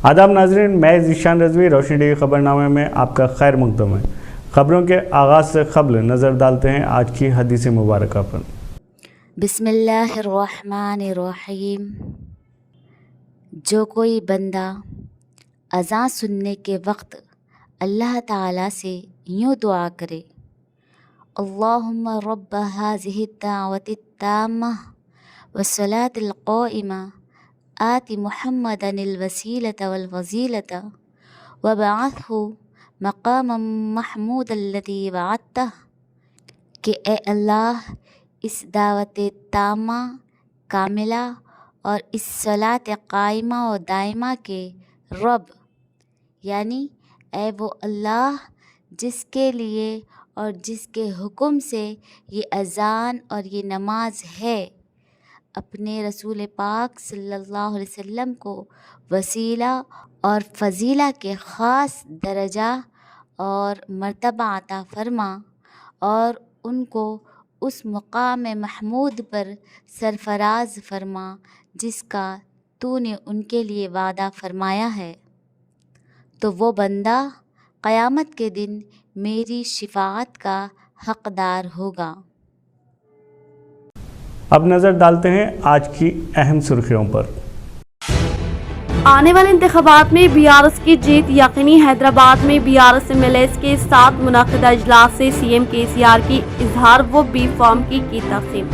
आदाब नाजरीन, मैं ज़ीशान रज़वी रोशनी टीवी खबरनामे में आपका खैर मकदम है। खबरों के आगाज़ से क़ब्ल नज़र डालते हैं आज की हदीस मुबारक पर। बिस्मिल्लाहिर्रहमानिर्रहीम। जो कोई बंदा अज़ान सुनने के वक्त अल्लाह ताला से यूँ दुआ करे, अल्लाहुम्मा रब्ब हाज़िहि दावति ताम्मा वस्सलातिल क़ाइमा आति मुहम्मदनिल वसीलता वल फज़ीलता वबअथहु मक़ामम महमूदल्लज़ी वअदतह, कि ए अल्लाह, इस दावत तामा कामिला और इस सलात कायमा और दायमा के रब, यानी ए वो अल्लाह जिसके लिए और जिसके हुक्म से ये अज़ान और ये नमाज है, अपने रसूल पाक सल्लल्लाहु अलैहि वसल्लम को वसीला और फ़ज़ीला के ख़ास दर्जा और मर्तबा अता फ़रमा और उनको उस मुक़ाम महमूद पर सरफराज फरमा जिसका तूने उनके लिए वादा फरमाया है, तो वो बंदा क़यामत के दिन मेरी शिफ़ाअत का हक़दार होगा। अब नज़र डालते हैं आज की अहम सुर्खियों पर। आने वाले इंतखाबात में बीआरएस की जीत यकीनी। हैदराबाद में बीआरएस एमएलएस के साथ मुनाकिदा इजलास से सीएम केसीआर की इजहार व बी फॉर्म की तक़सीम।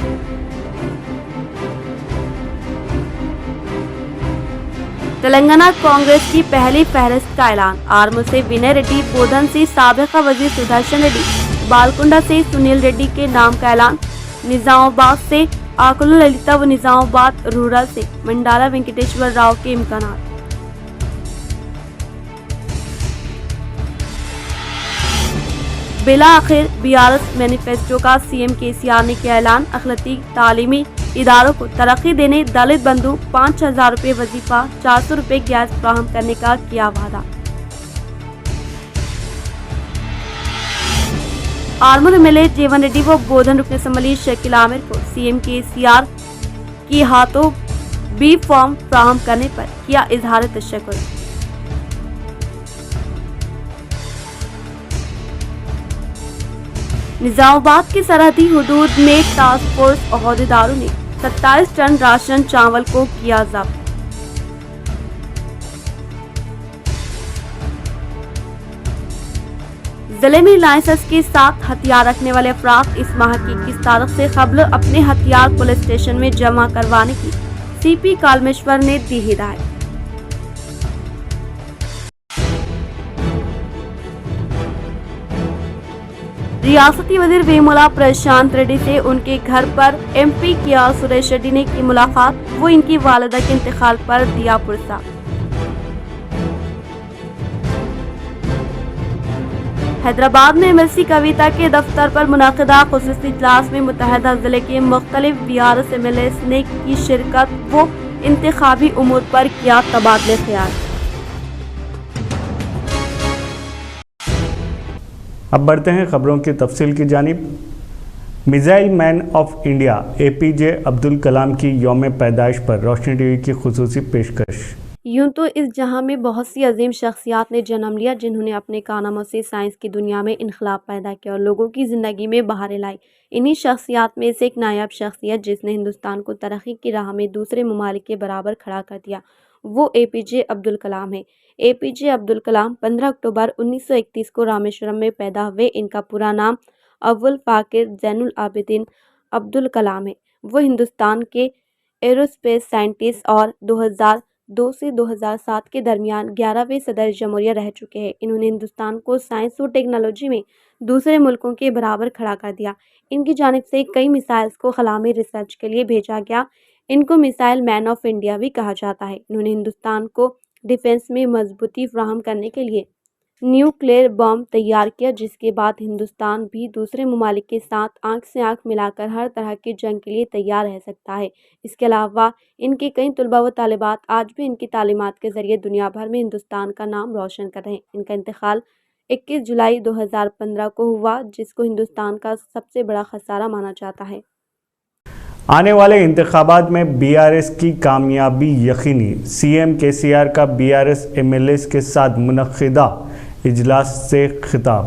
तेलंगाना कांग्रेस की पहली फहरिस्त का ऐलान। आर्मूर से विनय रेड्डी, बोधन से साबिक़ा वज़ीर सुदर्शन रेड्डी, बालकुंडा से सुनील रेड्डी के नाम का ऐलान। निज़ामाबाद से आकुल ललिता व निज़ामाबाद रूरल से मंडाला वेंकटेश्वर राव के इम्कानात। बिला आखिर बीआरएस मैनिफेस्टो का सीएम केसीआर ने किया ऐलान। अखिलती तालीमी इदारों को तरक्की देने दलित बंधु 5,000 रुपये वजीफा, 400 रुपये गैस फराहम करने का किया वादा। आर्मूर एमएलए जीवन रेड्डी व बोधन रुकन असम्बली शकील आमिर को सीएम केसीआर की हाथों बी फॉर्म फराहम करने पर किया इजहार तशक्कुर। निज़ामाबाद की सरहदी हुदूद में टास्क फोर्स अहदेदारों ने 27 टन राशन चावल को किया जब्त। जिले में लाइसेंस के साथ हथियार रखने वाले अफराद इस माह की 21 तारीख से कबल अपने हथियार पुलिस स्टेशन में जमा करवाने की सीपी कालमेश्वर ने दी हिदायत। रियासती वजीर वेमुला प्रशांत रेड्डी से उनके घर पर एमपी किया सुरेश रेड्डी ने की मुलाकात। वो इनकी वालिदा के इंतकाल पर दिया पुरसा। हैदराबाद में एमएलसी कविता के दफ्तर पर मुनाकिदा खुसूसी इजलास में मुतहदा जिले के मुख्तलिफ बीआरएस एमएलए ने की शिरकत। वो इंतखाबी उमूर पर किया तबादले ख्याल। अब बढ़ते हैं खबरों की तफसील की जानिब। Missile man of India APJ Abdul Kalam की यौम पैदाइश पर रोशनी टीवी की खुसूसी पेशकश। यूं तो इस जहां में बहुत सी अजीम शख्सियात ने जन्म लिया जिन्होंने अपने कारनामों से साइंस की दुनिया में इनकलाब पैदा किया और लोगों की ज़िंदगी में बहारें लाई। इन्हीं शख्सियात में से एक नायाब शख्सियत जिसने हिंदुस्तान को तरक्की की राह में दूसरे ममालिक के बराबर खड़ा कर दिया, वो एपीजे अब्दुल कलाम है। एपीजे अब्दुल कलाम 15 अक्टूबर 1931 को रामेश्वरम में पैदा हुए। इनका पूरा नाम अव्वल फ़ाकिर ज़ैनुल आबिदीन अब्दुल कलाम है। वो हिंदुस्तान के एरोस्पेस साइंटिस्ट और 2002 से 2007 के दरमियान 11वें सदर जमहूरिया रह चुके हैं। इन्होंने हिंदुस्तान को साइंस और टेक्नोलॉजी में दूसरे मुल्कों के बराबर खड़ा कर दिया। इनकी जानिब से कई मिसाइल्स को खला में रिसर्च के लिए भेजा गया। इनको मिसाइल मैन ऑफ इंडिया भी कहा जाता है। इन्होंने हिंदुस्तान को डिफेंस में मजबूती फराहम करने के लिए न्यूक्लियर बम तैयार किया, जिसके बाद हिंदुस्तान भी दूसरे ममालिक के साथ आंख से आंख मिलाकर हर तरह की जंग के लिए तैयार रह सकता है। इसके अलावा इनके कई तलबा व तालिबात आज भी इनकी तालीमात के ज़रिए दुनिया भर में हिंदुस्तान का नाम रोशन कर रहे हैं। इनका इंतकाल 21 जुलाई 2015 को हुआ, जिसको हिंदुस्तान का सबसे बड़ा खसारा माना जाता है। آنے والے انتخابات میں BRS کی کامیابی یقینی، CM KCR کا BRS MLAs کے ساتھ منعقدہ اجلاس سے خطاب۔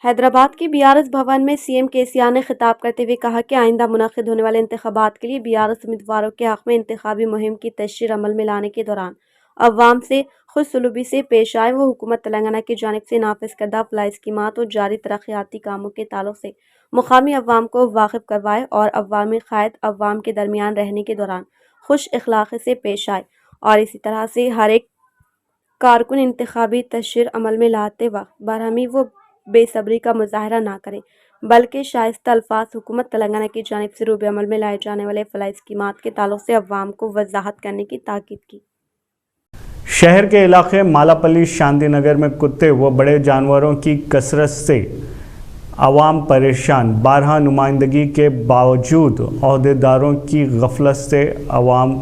حیدرآباد کے BRS بھون میں CM KCR نے خطاب کرتے ہوئے کہا کہ آئندہ منعقد ہونے والے انتخابات کے لیے BRS امیدواروں کے حق میں انتخابی مہم کی تشہیر عمل میں لانے کے دوران عوام سے خود سلوکی سے پیش آئے۔ وہ حکومت تلنگانہ کی جانب سے نافذ کردہ فلاحی اسکیمات اور جاری ترقیاتی کاموں کے تعلق سے مقامی عوام کو واقف کروائے اور عوامی قائد عوام کے درمیان رہنے کے دوران خوش اخلاقی سے پیش آئے، اور اسی طرح سے ہر ایک کارکن انتخابی تشہیر عمل میں لاتے وقت برہمی و بے صبری کا مظاہرہ نہ کرے، بلکہ شائستہ الفاظ حکومت تلنگانہ کی جانب سے روب عمل میں لائے جانے والے فلاحی اسکیمات کے تعلق سے عوام کو وضاحت کرنے کی تاکید کی۔ شہر کے علاقے مالاپلی شانتی نگر میں کتے و بڑے جانوروں کی کثرت سے عوام پریشان، بارہا نمائندگی کے باوجود عہدیداروں کی غفلت سے عوام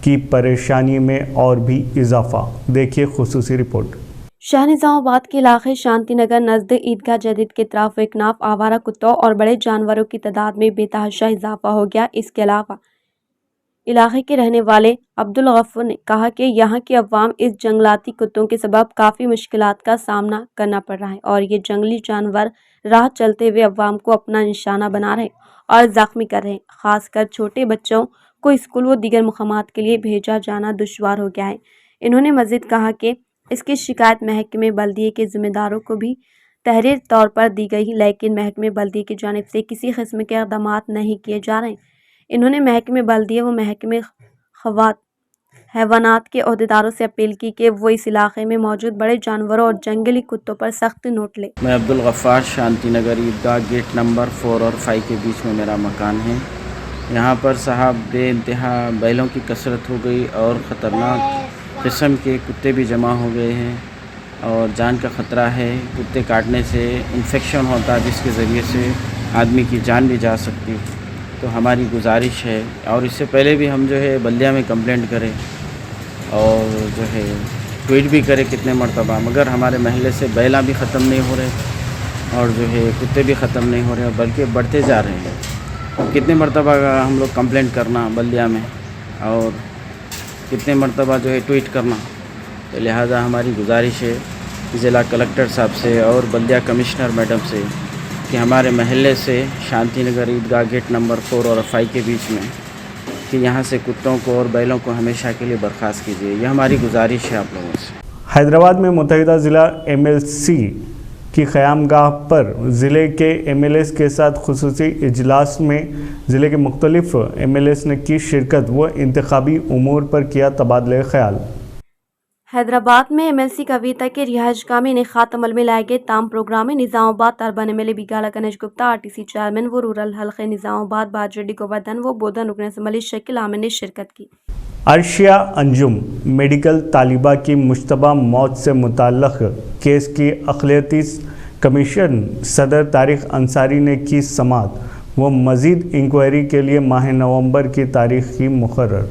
کی پریشانی میں اور بھی اضافہ۔ دیکھیے خصوصی رپورٹ۔ شہر نظام آباد کے علاقے شانتی نگر نزد عیدگاہ جدید کے اطراف و اکناف آوارہ کتوں اور بڑے جانوروں کی تعداد میں بے تحاشا اضافہ ہو گیا۔ اس کے علاوہ علاقے کے رہنے والے عبدالغفور نے کہا کہ یہاں کے عوام اس جنگلاتی کتوں کے سبب کافی مشکلات کا سامنا کرنا پڑ رہا ہے، اور یہ جنگلی جانور راہ چلتے ہوئے عوام کو اپنا نشانہ بنا رہے اور زخمی کر رہے ہیں۔ خاص کر چھوٹے بچوں کو اسکول و دیگر مقامات کے لیے بھیجا جانا دشوار ہو گیا ہے۔ انہوں نے مزید کہا کہ اس کی شکایت محکمہ بلدیہ کے ذمہ داروں کو بھی تحریر طور پر دی گئی، لیکن محکمہ بلدیہ کی جانب سے کسی قسم کے اقدامات نہیں کیے جا رہے۔ انہوں نے محکمہ بلدیہ و محکمہ حیوانات کے عہدیداروں سے اپیل کی کہ وہ اس علاقے میں موجود بڑے جانوروں اور جنگلی کتوں پر سخت نوٹ لے۔ میں عبدالغفار، شانتی نگر عیدگاہ گیٹ نمبر 4 اور 5 کے بیچ میں میرا مکان ہے۔ یہاں پر صاحب بے انتہا بیلوں کی کثرت ہو گئی اور خطرناک قسم کے کتے بھی جمع ہو گئے ہیں اور جان کا خطرہ ہے۔ کتے کاٹنے سے انفیکشن ہوتا ہے جس کے ذریعے سے آدمی کی جان بھی جا سکتی۔ تو ہماری گزارش ہے، اور اس سے پہلے بھی ہم جو ہے بلدیہ میں کمپلینٹ کرے اور جو ہے ٹویٹ بھی کرے کتنے مرتبہ، مگر ہمارے محلے سے بیلا بھی ختم نہیں ہو رہے اور جو ہے کتے بھی ختم نہیں ہو رہے، بلکہ بڑھتے جا رہے ہیں۔ کتنے مرتبہ ہم لوگ کمپلینٹ کرنا بلدیہ میں اور کتنے مرتبہ جو ہے ٹویٹ کرنا، تو لہٰذا ہماری گزارش ہے ضلع کلکٹر صاحب سے اور بلدیہ کمشنر میڈم سے کہ ہمارے محلے سے شانتی نگر عیدگاہ گیٹ نمبر 4 اور 5 کے بیچ میں کہ یہاں سے کتوں کو اور بیلوں کو ہمیشہ کے لیے برخاست کیجیے، یہ ہماری گزارش ہے آپ لوگوں سے۔ حیدرآباد میں متحدہ ضلع MLC کی قیام گاہ پر ضلع کے MLAs کے ساتھ خصوصی اجلاس میں ضلع کے مختلف MLAs نے کی شرکت و انتخابی امور پر کیا تبادلہ خیال۔ حیدرآباد میں MLC کویتا کے رہائش گاہ میں انعقاد عمل میں لائے گئے تام پروگرام میں Nizamabad urban MLA Bigala Ganesh Gupta, RTC chairman و رورل حلقہ نظام آباد باجریڈی گوردھن و بودھن رکن اسمبلی شکیل احمد نے شرکت کی۔ عرشیہ انجم میڈیکل طالبہ کی مشتبہ موت سے متعلق کیس کی اقلیتی کمیشن صدر طارق انصاری نے کی سماعت و مزید انکوائری کے لیے ماہ نومبر کی تاریخ کی مقرر۔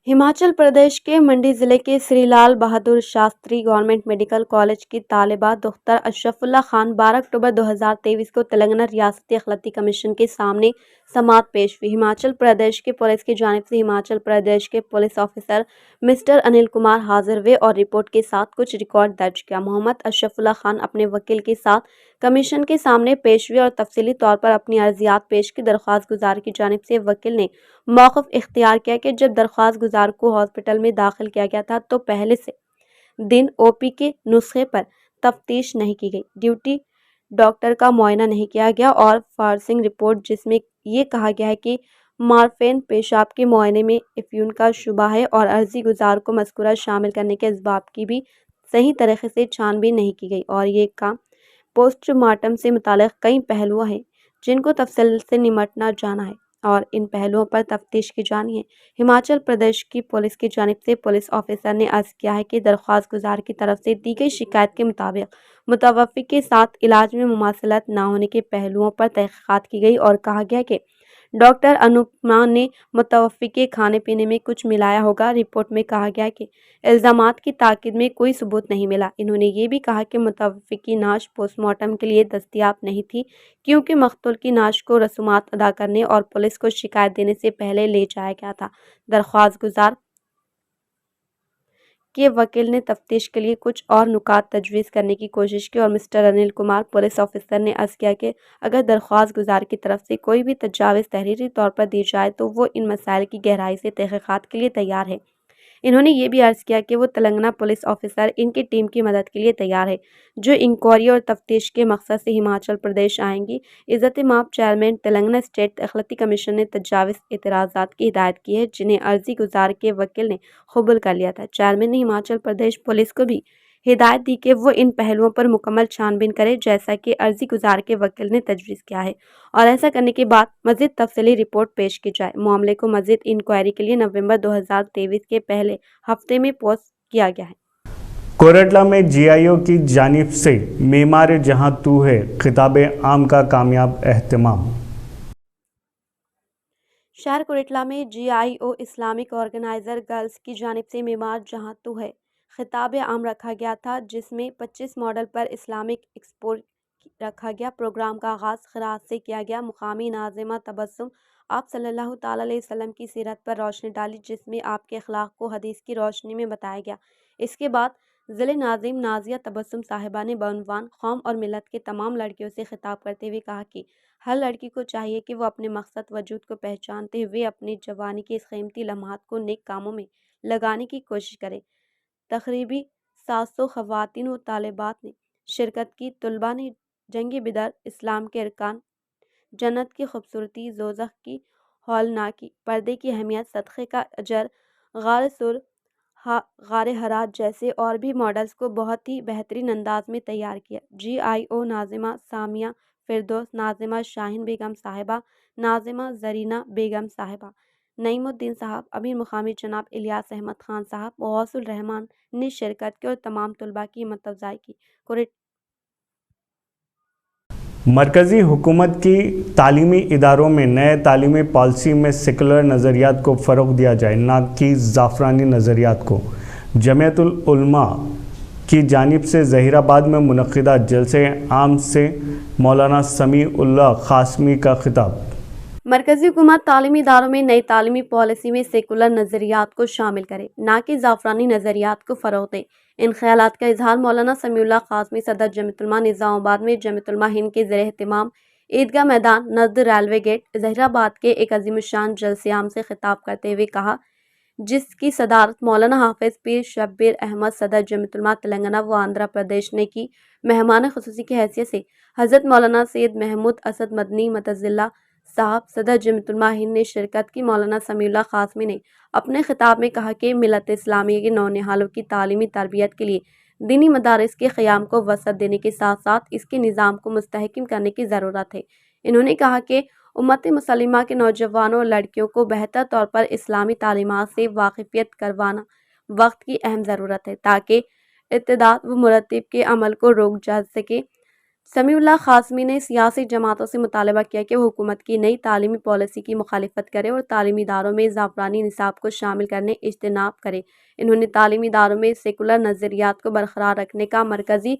ہماچل پردیش کے منڈی ضلع کے سری Lal Bahadur Shastri government medical college کی طالبہ دختر اشرف اللہ خان 12 اکتوبر 2023 کو تلنگانہ ریاستی اقلیتی کمیشن کے سامنے سماعت پیش ہوئی۔ ہماچل پردیش کے پولیس کی جانب سے ہماچل پردیش کے police officer mister Anil Kumar حاضر ہوئے اور رپورٹ کے ساتھ کچھ ریکارڈ درج کیا۔ محمد اشرف اللہ خان اپنے وکیل کے ساتھ کمیشن کے سامنے پیش ہوئے اور تفصیلی طور پر اپنی عرضیات پیش کی۔ درخواست گزار کی جانب سے وکیل نے موقف اختیار کیا کہ جب درخواست گزار کو ہاسپٹل میں داخل کیا گیا تھا تو پہلے سے دن OP کے نسخے پر تفتیش نہیں کی گئی، ڈیوٹی ڈاکٹر کا معائنہ نہیں کیا گیا اور فارسنگ رپورٹ جس میں یہ کہا گیا ہے کہ مارفین پیشاب کے معائنے میں افیون کا شبہ ہے اور عرضی گزار کو مذکورہ شامل کرنے کے اسباب کی بھی صحیح طریقے سے چھان بین نہیں کی گئی، اور یہ کام پوسٹ مارٹم سے متعلق کئی پہلو ہیں جن کو تفصیل سے نمٹنا جانا ہے اور ان پہلوؤں پر تفتیش کی جانی ہے۔ ہماچل پردیش کی پولیس کی جانب سے پولیس آفیسر نے عرض کیا ہے کہ درخواست گزار کی طرف سے دی گئی شکایت کے مطابق متوفی کے ساتھ علاج میں مماثلت نہ ہونے کے پہلوؤں پر تحقیقات کی گئی اور کہا گیا کہ ڈاکٹر انوپما نے متوفی کے کھانے پینے میں کچھ ملایا ہوگا۔ رپورٹ میں کہا گیا کہ الزامات کی تائید میں کوئی ثبوت نہیں ملا۔ انہوں نے یہ بھی کہا کہ متوفی کی نعش پوسٹ مارٹم کے لیے دستیاب نہیں تھی کیونکہ مقتول کی نعش کو رسومات ادا کرنے اور پولیس کو شکایت دینے سے پہلے لے جایا گیا تھا۔ درخواست گزار کے وکیل نے تفتیش کے لیے کچھ اور نکات تجویز کرنے کی کوشش کی اور mister Anil Kumar police officer نے عرض کیا کہ اگر درخواست گزار کی طرف سے کوئی بھی تجاویز تحریری طور پر دی جائے تو وہ ان مسائل کی گہرائی سے تحقیقات کے لیے تیار ہے۔ انہوں نے یہ بھی عرض کیا کہ وہ تلنگانہ پولیس آفیسر ان کی ٹیم کی مدد کے لیے تیار ہے جو انکوائری اور تفتیش کے مقصد سے ہماچل پردیش آئیں گی۔ عزت مآب چیئرمین تلنگانہ اسٹیٹ اخلاقی کمیشن نے تجاویز اعتراضات کی ہدایت کی ہے جنہیں عرضی گزار کے وکیل نے قبول کر لیا تھا۔ چیئرمین نے ہماچل پردیش پولیس کو بھی ہدایت دی کہ وہ ان پہلوؤں پر مکمل چھان بین کرے جیسا کہ عرضی گزار کے وکیل نے تجویز کیا ہے اور ایسا کرنے کے بعد مزید تفصیلی رپورٹ پیش کی جائے۔ معاملے کو مزید انکوائری کے لیے نومبر 2023 کے پہلے ہفتے میں پوسٹ کیا گیا ہے۔ کوٹلہ میں جی آئی او کی جانب سے معمار جہاں تو ہے خطاب عام کا کامیاب اہتمام۔ شہر کوٹلہ میں جی آئی او اسلامک آرگنائزر گرلز کی جانب سے معمار جہاں تو ہے خطاب عام رکھا گیا تھا جس میں 25 ماڈل پر اسلامک ایکسپو رکھا گیا۔ پروگرام کا آغاز قرأت سے کیا گیا۔ مقامی ناظمہ تبسم آپ صلی اللہ تعالیٰ علیہ وسلم کی سیرت پر روشنی ڈالی جس میں آپ کے اخلاق کو حدیث کی روشنی میں بتایا گیا۔ اس کے بعد ضلع ناظم نازیہ تبسم صاحبہ نے بعنوان قوم اور ملت کے تمام لڑکیوں سے خطاب کرتے ہوئے کہا کہ ہر لڑکی کو چاہیے کہ وہ اپنے مقصد وجود کو پہچانتے ہوئے اپنی جوانی کے اس قیمتی لمحات کو نیک کاموں میں لگانے کی کوشش کرے۔ تقریبی 700 خواتین و طالبات نے شرکت کی۔ طلباء نے جنگ بدر، اسلام کے ارکان، جنت کی خوبصورتی، دوزخ کی ہولناکی، پردے کی اہمیت، صدقے کا اجر، غار سر، غار ہرات جیسے اور بھی ماڈلز کو بہت ہی بہترین انداز میں تیار کیا۔ جی آئی او ناظمہ سامیہ فردوس، ناظمہ شاہین بیگم صاحبہ، ناظمہ زرینہ بیگم صاحبہ، نعیم الدین صاحب، امیر مقامی جناب الیاس احمد خان صاحب، غوث الرحمان نے شرکت کی اور تمام طلباء کی ہمت افزائی کی۔ مرکزی حکومت کی تعلیمی اداروں میں نئے تعلیمی پالیسی میں سیکولر نظریات کو فروغ دیا جائے نہ کہ زعفرانی نظریات کو۔ جمعیت العلماء کی جانب سے ظہیر آباد میں منعقدہ جلسے عام سے مولانا سمیع اللہ قاسمی کا خطاب۔ مرکزی حکومت تعلیمی اداروں میں نئی تعلیمی پالیسی میں سیکولر نظریات کو شامل کرے نہ کہ زعفرانی نظریات کو فروغ دے۔ ان خیالات کا اظہار مولانا سمیع اللہ قاسمی صدر جمعیت علماء نظام آباد میں جمعیت علماء ہند کے زیر اہتمام عیدگاہ میدان نزد ریلوے گیٹ ظہیر آباد کے ایک عظیم الشان جلسے عام سے خطاب کرتے ہوئے کہا، جس کی صدارت مولانا حافظ پیر شبیر احمد صدر جمعیت علماء تلنگانہ و آندھرا پردیش نے کی۔ مہمان خصوصی کی حیثیت سے حضرت مولانا سید محمود اسد مدنی متضلع صاحب صدر جمعیت علماء ہند نے شرکت کی۔ مولانا سمیع اللہ قاسمی نے اپنے خطاب میں کہا کہ ملت اسلامیہ کے نونہالوں کی تعلیمی تربیت کے لیے دینی مدارس کے قیام کو وسعت دینے کے ساتھ ساتھ اس کے نظام کو مستحکم کرنے کی ضرورت ہے۔ انہوں نے کہا کہ امت مسلمہ کے نوجوانوں اور لڑکیوں کو بہتر طور پر اسلامی تعلیمات سے واقفیت کروانا وقت کی اہم ضرورت ہے تاکہ ارتداد و مرتب کے عمل کو روک جا سکے۔ سمیع اللہ قاسمی نے سیاسی جماعتوں سے مطالبہ کیا کہ وہ حکومت کی نئی تعلیمی پالیسی کی مخالفت کرے اور تعلیمی اداروں میں زعفرانی نصاب کو شامل کرنے اجتناب کرے۔ انہوں نے تعلیمی اداروں میں سیکولر نظریات کو برقرار رکھنے کا مرکزی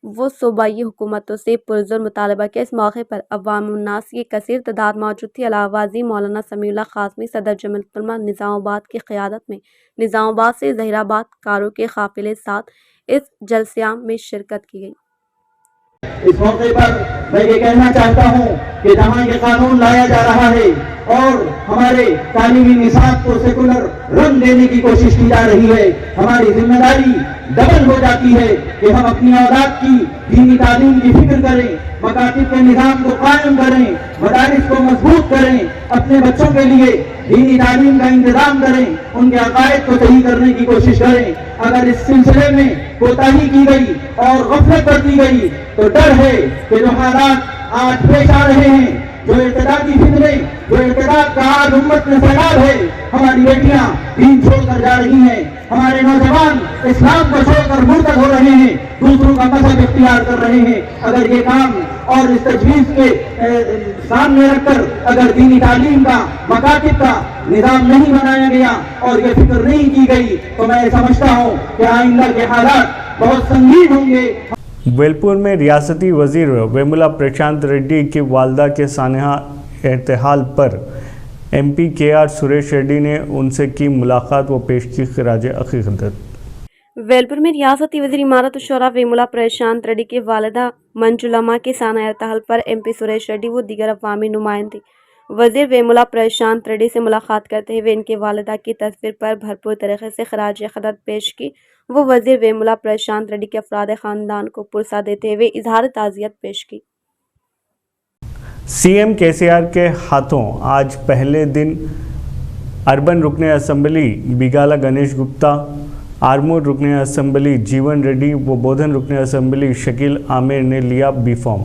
و صوبائی حکومتوں سے پرزور مطالبہ کیا۔ اس موقع پر عوام الناس کی کثیر تعداد موجود تھی۔ علاوہ ازیں مولانا سمیع اللہ قاسمی صدر جمعیت علماء نظام آباد کی قیادت میں نظام آباد سے ظہیر آباد کاروں کے قافلے ساتھ اس جلسے عام میں شرکت کی گئی۔ اس موقع پر میں یہ کہنا چاہتا ہوں کہ جہاں یہ قانون لایا جا رہا ہے اور ہمارے تعلیمی نصاب کو سیکولر رنگ دینے کی کوشش کی جا رہی ہے، ہماری ذمہ داری ڈبل ہو جاتی ہے کہ ہم اپنی اولاد کی دینی تعلیم کی فکر کریں، مکاتب کے نظام کو قائم کریں، مدارس کو مضبوط کریں، اپنے بچوں کے لیے دینی تعلیم کا انتظام کریں، ان کے عقائد کو صحیح کرنے کی کوشش کریں۔ اگر اس سلسلے میں کوتاہی کی گئی اور غفلت برتی گئی تو ڈر ہے کہ جو حالات آج پیش آ رہے ہیں जो इर्तिदाद की फिक्र में, जो इर्तिदाद का आज उम्मत में सैलाब है, हमारी बेटियां दीन छोड़कर जा रही हैं, हमारे नौजवान इस्लाम को छोड़कर मुर्तद हो रहे हैं, दूसरों का मजहब इख्तियार कर रहे हैं। अगर ये काम और इस तजवीज़ के सामने रखकर अगर दीनी तालीम का, मकातिब का निज़ाम नहीं बनाया गया और ये फिक्र नहीं की गई, तो मैं समझता हूँ कि आइंदा के हालात बहुत संगीन होंगे। वेलपुर में रियासती वजीर वेमुला प्रशांत रेड्डी की वालदा के सानहा इर्तिहाल पर MP KR सुरेश रेड्डी ने उनसे की मुलाकात व पेश की खिराज अकीदत। वेलपुर में रियासती वज़ीर इमारत शुरा वेमुला प्रशांत रेड्डी के वालिदा मंजुलमा के साना इर्तिहाल पर MP सुरेश रेड्डी व दीगर अवामी नुमाइंदे वज़ीर वेमुला प्रशांत रेड्डी से मुलाकात करते हुए इनके वालिदा की तस्वीर पर भरपूर तरीके से खिराज अकीदत पेश की। वो वज़ीर वेमुला प्रशांत रेड्डी के अफराद ख़ानदान को पुरसा देते हुए इजहार ताज़ियत पेश की। CM KCR के हाथों आज पहले दिन अर्बन रुकने असम्बली बिगाला गणेश गुप्ता, आरमूर रुकने असम्बली जीवन रेड्डी व बोधन रुकने असम्बली शकील आमिर ने लिया बी फॉर्म।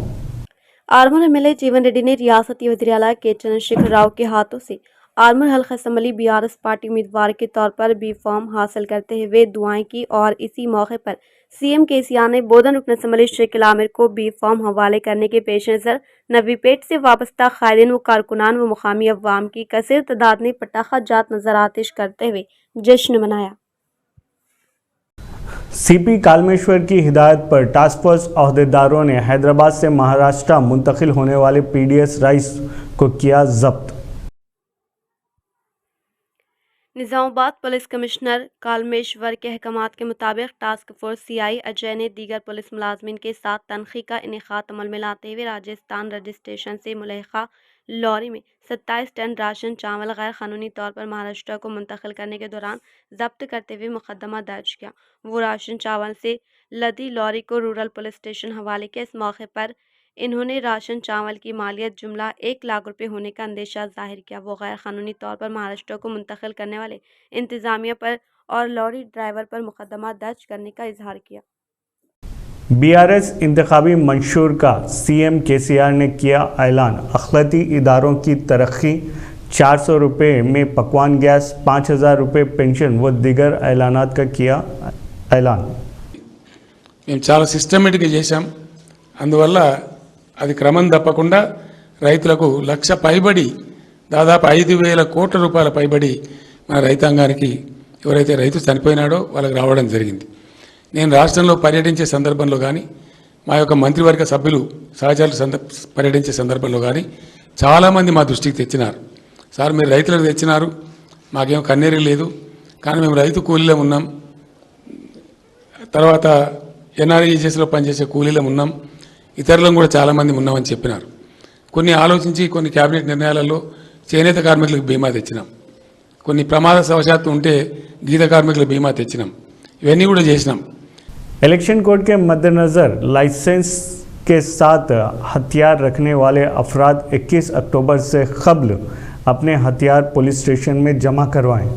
आरमूर MLA जीवन रेड्डी ने रियासती वज़ीर आला के चंद्रशेखर राव के हाथों से आरमूर हल्का असम्बली BRS पार्टी उम्मीदवार के तौर पर बी फॉर्म हासिल करते हुए दुआएं की और इसी मौके पर CM KCR ने बोधन रुकन असम्बली शकील आमिर को बी फॉर्म हवाले करने के पेश नज़र नवीपेट से वाबस्ता कायदीन व कारकुनान व मुकामी अवाम की कसीर तादाद ने पटाखा जात नजर आतिश करते हुए जश्न मनाया। CP कालमेश्वर की हिदायत पर टास्क फोर्स अहदेदारों ने हैदराबाद से महाराष्ट्र मुंतकिल होने वाले PDS राइस को किया जब्त। निज़ामाबाद पुलिस कमिश्नर कालमेश्वर के अहकामात के मुताबिक टास्क फोर्स CI अजय ने दीगर पुलिस मुलाजमीन के साथ तनखी का इनेकाद अमल में लाते हुए राजस्थान रजिस्ट्रेशन से मुल्हिका लॉरी में 27 टन राशन चावल गैर कानूनी तौर पर महाराष्ट्र को मुंतकिल करने के दौरान जब्त करते हुए मुकदमा दर्ज किया। वो राशन चावल से लदी लॉरी को रूरल पुलिस स्टेशन हवाले किया। इस मौके पर इन्होंने राशन चावल की मालियत जुमला 1 लाख रुपए होने का अंदेशा जाहिर किया। वो गैर कानूनी तौर पर महाराष्ट्र को मुंतकिल करने वाले इंतजामिया पर और लॉरी ड्राइवर पर मुकदमा दर्ज करने का इजहार किया। BRS इंतखाबी मंशूर का CM KCR ने किया ऐलान। अखिलती इदारों की तरक्की, 400 रुपये में पकवान गैस, 5000 रुपये पेंशन व दिगर ऐलानात का किया ऐलान। మేము చాలా సిస్టమేటిక్గా చేశాం। అందువల్ల అది క్రమం తప్పకుండా రైతులకు లక్ష పైబడి దాదాపు 5000 కోట్ల రూపాయల పైబడి మన రైతాంగానికి ఎవరైతే రైతు చనిపోయినాడో వాళ్ళకి రావడం జరిగింది। నేను రాష్ట్రంలో పర్యటించే సందర్భంలో కానీ మా యొక్క మంత్రివర్గ సభ్యులు సహచరులు పర్యటించే సందర్భంలో కానీ చాలామంది మా దృష్టికి తెచ్చినారు। సార్ మీరు రైతులకు తెచ్చినారు, మాకేం కన్నేరీ లేదు, కానీ మేము రైతు కూలీలో ఉన్నాం, తర్వాత NREGSలో పనిచేసే కూలీలో ఉన్నాం, ఇతరులను కూడా చాలామంది ఉన్నామని చెప్పినారు। కొన్ని ఆలోచించి కొన్ని క్యాబినెట్ నిర్ణయాలలో చేనేత కార్మికులకు బీమా తెచ్చినాం, కొన్ని ప్రమాదవశాత్తు ఉంటే గీత కార్మికులకు బీమా తెచ్చినాం, ఇవన్నీ కూడా చేసినాం। इलेक्शन कोड के मद्देनज़र लाइसेंस के साथ हथियार रखने वाले अफराद 21 अक्टूबर से क़ब्ल अपने हथियार पुलिस स्टेशन में जमा करवाएं।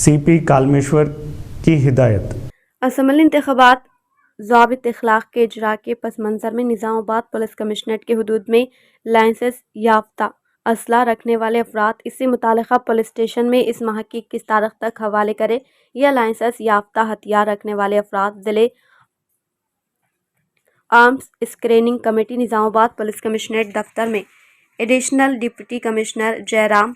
CP कालमेश्वर की हिदायत। असम्बली इंतखाबात ज़ाबित इखलाक के इजरा के पस मंज़र में निज़ामाबाद पुलिस कमिश्नरेट के हदूद में लाइसेंस याफ्ता असला रखने वाले अफराद इससे मुतालिका पुलिस स्टेशन में इस माह की 21 तारीख तक हवाले करे या लाइसेंस याफ्ता हथियार रखने वाले अफराद ज़िले arms screening committee Nizamabad police commissionerate दफ्तर में एडिशनल डिप्टी कमिश्नर जयराम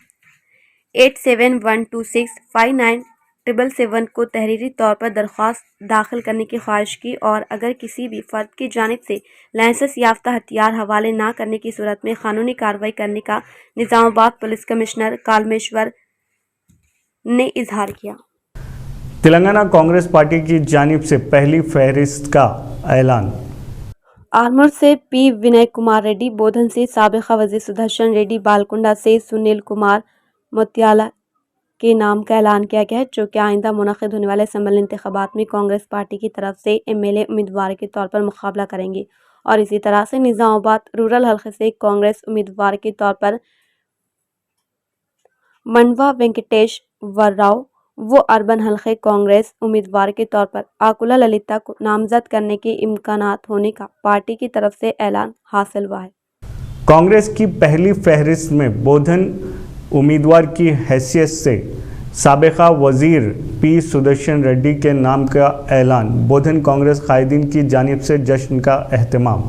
8712659777 को तहरीरी तौर पर दरख्वास्त दाखिल करने की ख्वाहिश की और अगर किसी भी फ़र्द की जानिब से लाइसेंस याफ्ता हथियार हवाले ना करने की सूरत में कानूनी कार्रवाई करने का निज़ामाबाद पुलिस कमिश्नर कालमेश्वर ने इजहार किया। तेलंगाना कांग्रेस पार्टी की जानिब से पहली फहरिस्त का ऐलान। आरमूर से P विनय कुमार रेड्डी, बोधन से साबिका वज़ीर सुदर्शन रेड्डी, बालकुंडा से सुनील कुमार मोतियाला के नाम का ऐलान किया गया है, जो कि आइंदा मुनक़िद होने वाले असम्बली इंतखाबात में कांग्रेस पार्टी की तरफ से MLA उम्मीदवार के तौर पर मुकाबला करेंगे। और इसी तरह से निज़ामाबाद रूरल हल्के से कांग्रेस उम्मीदवार के तौर पर मनवा वेंकटेश वर्राव वो अर्बन हल्के कांग्रेस उम्मीदवार के तौर पर आकुला ललिता को नामजद करने के इम्कानात होने का पार्टी की तरफ से ऐलान हासिल हुआ है। कांग्रेस की पहली फहरिस्त में बोधन उम्मीदवार की हैसियत से साबिका वजीर पी सुदर्शन रेड्डी के नाम का ऐलान। बोधन कांग्रेस कायदीन की जानिब से जश्न का एहतमाम।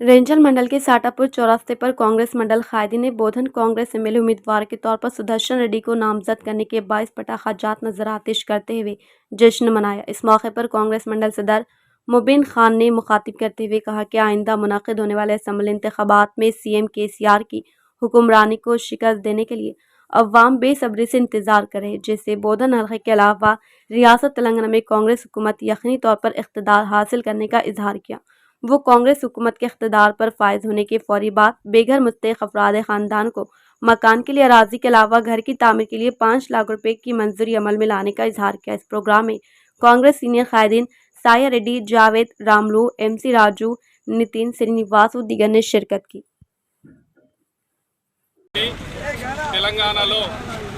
रेंजल मंडल के साटापुर चौरास्ते पर कांग्रेस मंडल कायदी ने बोधन कांग्रेस एमएलए उम्मीदवार के तौर पर सुदर्शन रेड्डी को नामजद करने के बाईस पटाखाजात नजर आतिश करते हुए जश्न मनाया। इस मौके पर कांग्रेस मंडल सदर मुबिन खान ने मुखातिब करते हुए कहा कि आइंदा मुनाकिद होने वाले असम्बली इंतखाबात में सीएम केसीआर की हुक्मरानी को शिकस्त देने के लिए अवाम बेसब्री से इंतजार करे, जिससे बोधन हल्के के अलावा रियासत तेलंगाना में कांग्रेस हुकूमत यकीनी तौर पर इख्तिदार हासिल करने का इजहार किया। वो कांग्रेस हुकूमत के इख्तिदार पर फायज होने के फौरी बाद बेघर मुस्तहिक अफराद खानदान को मकान के लिए अराजी के अलावा घर की तामीर के लिए 5 लाख रुपए की मंजूरी अमल में लाने का इजहार किया। इस प्रोग्राम में कांग्रेस सीनियर कायदीन साया रेड्डी, जावेद, रामलू, MC राजू, नितिन, श्रीनिवास व दीगर ने शिरकत की। తెలంగాణలో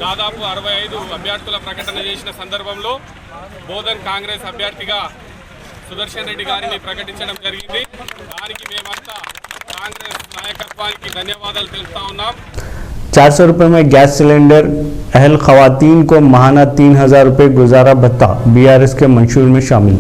దాదాపు 65 అభ్యర్థుల ప్రకటన చేసిన సందర్భంలో బోధన్ కాంగ్రెస్ అభ్యర్థిగా సుదర్శన్ రెడ్డి గారిని ప్రకటించడం జరిగింది। దానికి మేమంతా కాంగ్రెస్ నాయకత్వానికి ధన్యవాదాలు తెలుపుతా ఉన్నాం। 400 रुपये में गैस सिलेंडर, अहल खवातीन को माहाना 3000 रुपये गुजारा भत्ता BRS के मंशूर में शामिल।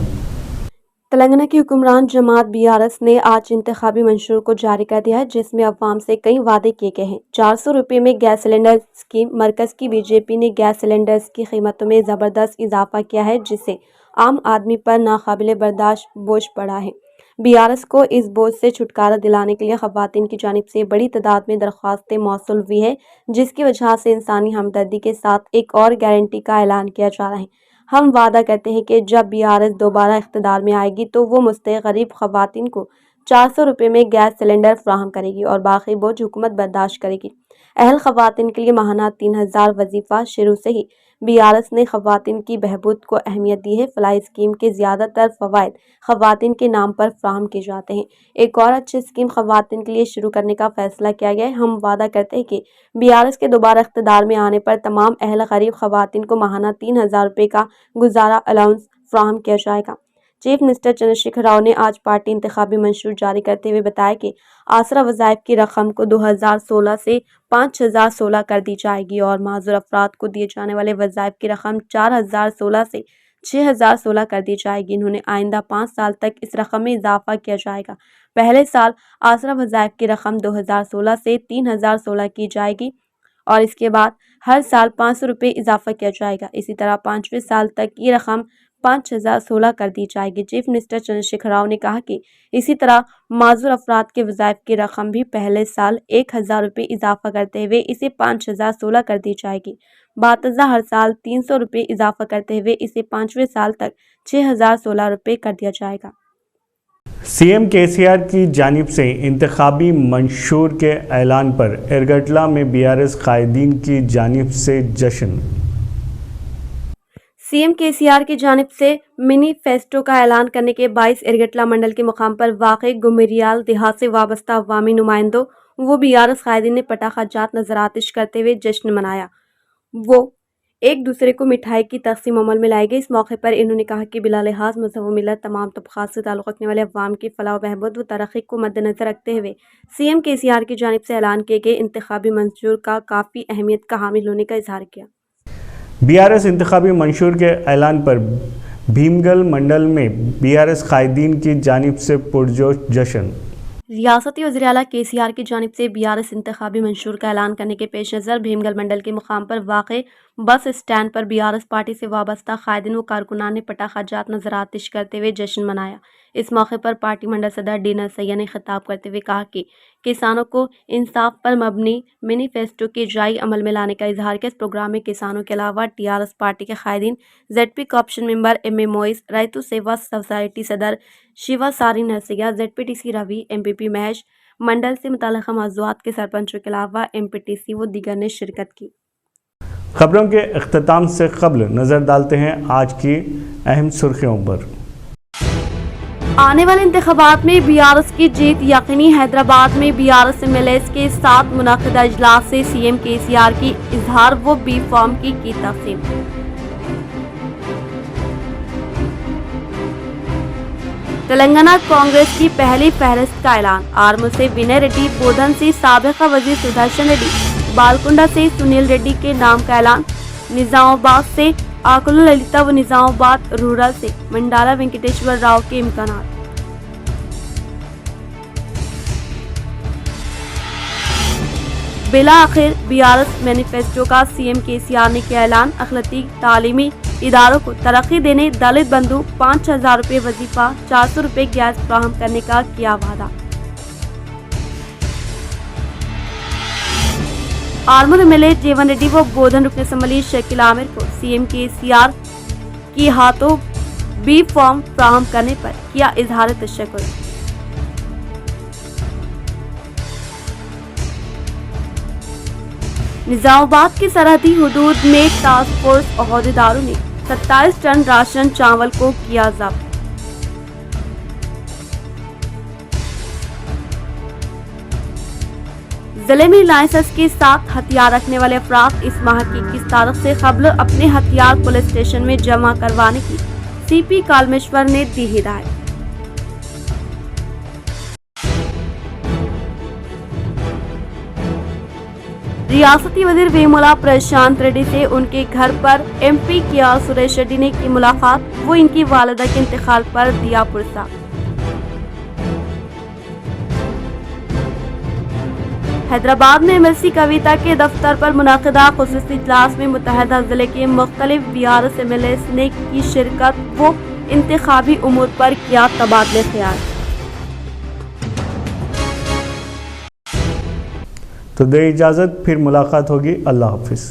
तेलंगाना की हुक्मरान जमात BRS ने आज इंतखाबी मंशूर को जारी कर दिया है, जिसमें अवाम से कई वादे किए गए हैं। 400 रुपये में गैस सिलेंडर स्कीम। मरकज़ की बीजेपी ने गैस सिलेंडर्स की कीमतों में ज़बरदस्त इजाफा किया है, जिससे आम आदमी पर नाकाबिले बर्दाश्त बोझ पड़ा है। BRS को इस बोझ से छुटकारा दिलाने के लिए खवातीन की जानिब से बड़ी तादाद में दरख्वास्तें मौसूल हुई है, जिसकी वजह से इंसानी हमदर्दी के साथ एक और गारंटी का ऐलान किया जा रहा है। हम वादा करते हैं कि जब BRS दोबारा इख्तिदार में आएगी तो वो मुस्तहिक गरीब खवातीन को 400 रुपये में गैस सिलेंडर फ्राहम करेगी और बाकी बोझ हुकूमत बर्दाश्त करेगी। अहल खवातीन के लिए माहाना 3000 वजीफ़ा। शुरू से ही BRS ने खवातीन की बहबूद को अहमियत दी है। फलाई स्कीम के ज़्यादातर फ़वाइद खवातीन के नाम पर फ्राहम किए जाते हैं। एक और अच्छी स्कीम खवातीन के लिए शुरू करने का फैसला किया गया है। हम वादा करते हैं कि BRS के दोबारा इख्तिदार में आने पर तमाम अहल गरीब खवातीन को माहाना 3000 रुपये का गुजारा अलाउंस फ्राहम किया जाएगा। चीफ मिनिस्टर चंद्रशेखर राव ने आज पार्टी इंतखाबी मंशूर जारी करते हुए बताया कि आसरा वज़ाइफ की रकम को 2016 से 5016 कर दी जाएगी और माज़ूर अफराद को दिए जाने वाले वज़ाइफ की रकम 4016 से 6016 कर दी जाएगी। इन्होंने आइंदा 5 साल तक इस रकम में इजाफा किया जाएगा। पहले साल आसरा वज़ाइफ की रकम 2016 से 3016 की जाएगी और इसके बाद हर साल 500 रुपये इजाफा किया जाएगा। इसी तरह 5वें साल तक ये रकम 5016 कर दी जाएगी। चीफ मिनिस्टर चंद्रशेखर राव ने कहा कि इसी तरह माजूर अफराद के वज़ाइफ की रकम भी पहले साल 1000 रुपये इजाफा करते हुए इसे 5016 कर दी जाएगी। बातज़ा हर साल 300 रुपये इजाफा करते हुए इसे 5वें साल तक 6016 रुपये कर दिया जाएगा। CM KCR की जानिब से इंतखाबी मंशूर के ऐलान पर एरगटला में BRS कायदीन की जानिब से जश्न। CM KCR की जानिब से मिनीफेस्टो का ऐलान करने के 22 एरगटला मंडल के मुकाम पर वाक़ई गुमरियाल देहात से वाबस्ता अवामी नुमाइंदों वो BRS कायदीन ने पटाखाजात नजर आतिश करते हुए जश्न मनाया। वो एक दूसरे को मिठाई की तकसीम अमल में लाई गई। इस मौके पर इन्होंने कहा कि बिला लिहाज मज़हब व मिलत तमाम तबक़ात से ताल्लुक़ रखने वाले अवाम की फ़लाह बहबूद व तरक्की को मद्देनज़र रखते हुए CM KCR की जानिब से ऐलान किए गए इंतखाबी मंशूर का काफ़ी अहमियत का हामिल होने का इजहार किया। BRS इंतखाबी मंशूर के ऐलान पर भीमगल मंडल में BRS कायदीन की जानिब से पुरजोश जश्न। रियासती वज़ीर आला KCR की जानिब से BRS इंतखाबी मंशूर का ऐलान करने के पेश नज़र भीमगल मंडल के मुकाम पर वाक़ बस स्टैंड पर BRS पार्टी से वाबस्ता कायदीन व कारकुनान ने पटाखाजात नजर आतिश करते हुए जश्न मनाया। इस मौके पर पार्टी मंडल सदर D नरसैया ने खिताब करते हुए कहा कि किसानों को इंसाफ पर मबनी मिनीफेस्टो के जाई अमल में लाने का इजहार किया। इस प्रोग्राम में किसानों के अलावा TRS पार्टी के कायदीन, ZP कॉप्शन मेंबर MM मोइस, रैतु सेवा सोसाइटी सदर शिवा सारी नरसैया, ZPTC रवि, MPP महेश, मंडल से मुताल्लिक़ मौज़ूआत के सरपंचों के अलावा MPTC व दीगर ने शिरकत की। खबरों के अख्ताम से कब्ल नज़र डालते हैं आज की अहम सुर्खियों पर। आने वाले इंतखाबात में BRS की जीत यकीनी। हैदराबाद में BRS MLAs के साथ मुनाकिदा इजलास से CM KCR की इजहार व बी फॉर्म की तक़सीम। तेलंगाना कांग्रेस की पहली फहरिस्त का ऐलान। आर्मूर से विनय रेड्डी, बोधन से साबिका वजीर सुदर्शन रेड्डी, बालकुंडा से सुनील रेड्डी के नाम का ऐलान। निजामाबाद से आकुल ललिता व निजामाबाद रूरल से मंडाला वेंकटेश्वर राव के इम्कानात। बिला आखिर बीआरएस मैनिफेस्टो का सीएम केसीआर ने किया ऐलान। अखिलती तालीमी इदारों को तरक्की देने दलित बंधु 5,000 रुपये वजीफा, 400 रुपये गैस फराहम करने का किया वादा। आर्मूर एमएलए जीवन रेड्डी व बोधन रुकन असम्बली शकील आमिर को सीएम केसीआर की हाथों बी फॉर्म फराहम करने पर किया इजहार तशक्कुर। निजामाबाद की सरहदी हुदूद में टास्क फोर्स अहदेदारों ने 27 टन राशन चावल को किया जब्त। जिले में लाइसेंस के साथ हथियार रखने वाले अफराद इस माह की 21 तारीख से कबल अपने हथियार पुलिस स्टेशन में जमा करवाने की सीपी कालमेश्वर ने दी हिदायत। रियासती वजीर वेमुला प्रशांत रेड्डी से उनके घर पर एमपी किया सुरेश रेड्डी ने की मुलाकात। वो इनकी वालिदा के इंतकाल पर दिया पुरसा। हैदराबाद में एमएलसी कविता के दफ्तर पर मुनाकिदा खुसूसी इजलास में मुतहदा जिले के मुख्तलिफ बीआरएस एमएलए ने की शिरकत। वो इंतखाबी उमूर पर किया तबादले ख्याल। तो दे इजाज़त, फिर मुलाकात होगी। अल्लाह हाफिज़।